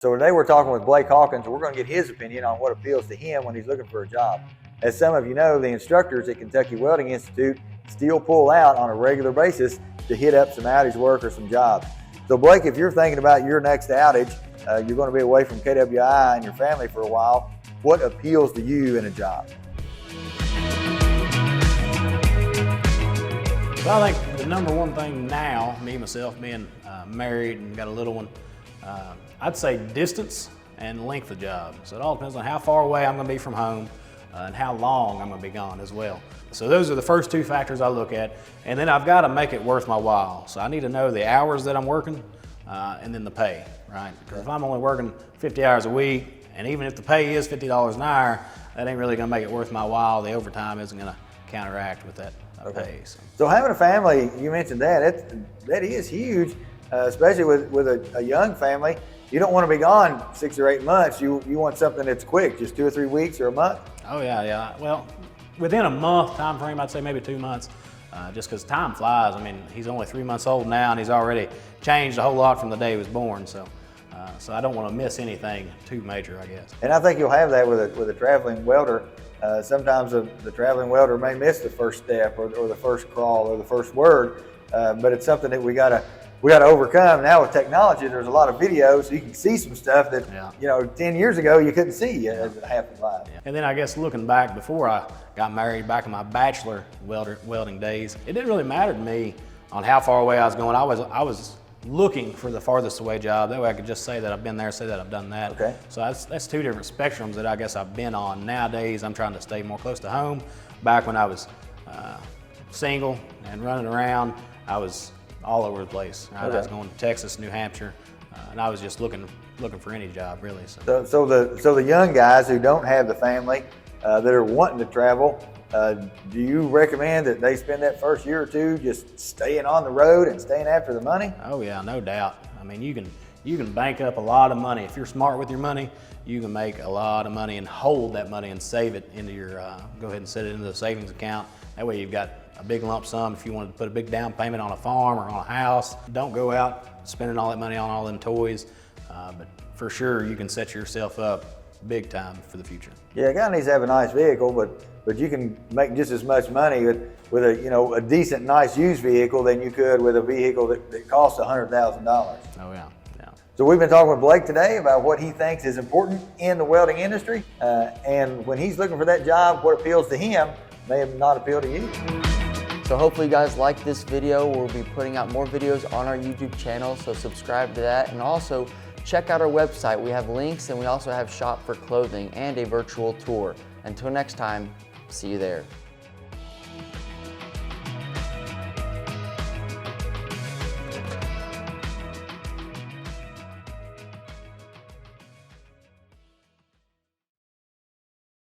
So today we're talking with Blake Hawkins, and we're going to get his opinion on what appeals to him when he's looking for a job. As some of you know, the instructors at Kentucky Welding Institute still pull out on a regular basis to hit up some outage work or some jobs. So Blake, if you're thinking about your next outage, you're going to be away from KWI and your family for a while, what appeals to you in a job? Well, I think the number one thing now, me myself being married and got a little one, I'd say distance and length of job. So it all depends on how far away I'm going to be from home and how long I'm going to be gone as well. So those are the first two factors I look at, and then I've got to make it worth my while. So I need to know the hours that I'm working and then the pay, right? Because if I'm only working 50 hours a week, and even if the pay is $50 an hour, that ain't really going to make it worth my while. The overtime isn't going to counteract with that pay. So having a family, you mentioned that is huge, especially with a young family. You don't want to be gone 6 or 8 months. You want something that's quick, just 2 or 3 weeks or a month. Oh yeah. Well, within a month time frame, I'd say maybe 2 months, just because time flies. I mean, he's only 3 months old now, and he's already changed a whole lot from the day he was born. So I don't want to miss anything too major, I guess. And I think you'll have that with a traveling welder. Sometimes the traveling welder may miss the first step or the first crawl or the first word, but it's something that we gotta overcome. Now with technology, there's a lot of videos, so you can see some stuff that 10 years ago you couldn't see as it happened live. Yeah. And then I guess looking back before I got married, back in my bachelor welding days, it didn't really matter to me on how far away I was going. I was looking for the farthest away job. That way I could just say that I've been there, say that I've done that. Okay. So that's two different spectrums that I guess I've been on. Nowadays, I'm trying to stay more close to home. Back when I was single and running around, I was all over the place. Right? Okay. I was going to Texas, New Hampshire, and I was just looking for any job, really. So the young guys who don't have the family that are wanting to travel, do you recommend that they spend that first year or two just staying on the road and staying after the money? Oh yeah, no doubt. I mean, you can bank up a lot of money. If you're smart with your money, you can make a lot of money and hold that money and save it into your, go ahead and set it into the savings account. That way you've got a big lump sum if you wanted to put a big down payment on a farm or on a house. Don't go out spending all that money on all them toys, but for sure you can set yourself up big time for the future. Yeah, a guy needs to have a nice vehicle, but you can make just as much money with a decent, nice used vehicle than you could with a vehicle that costs $100,000. Oh yeah. So we've been talking with Blake today about what he thinks is important in the welding industry, and when he's looking for that job, what appeals to him may not appeal to you. So hopefully you guys like this video. We'll be putting out more videos on our YouTube channel, so subscribe to that. And also check out our website. We have links, and we also have shop for clothing and a virtual tour. Until next time, see you there.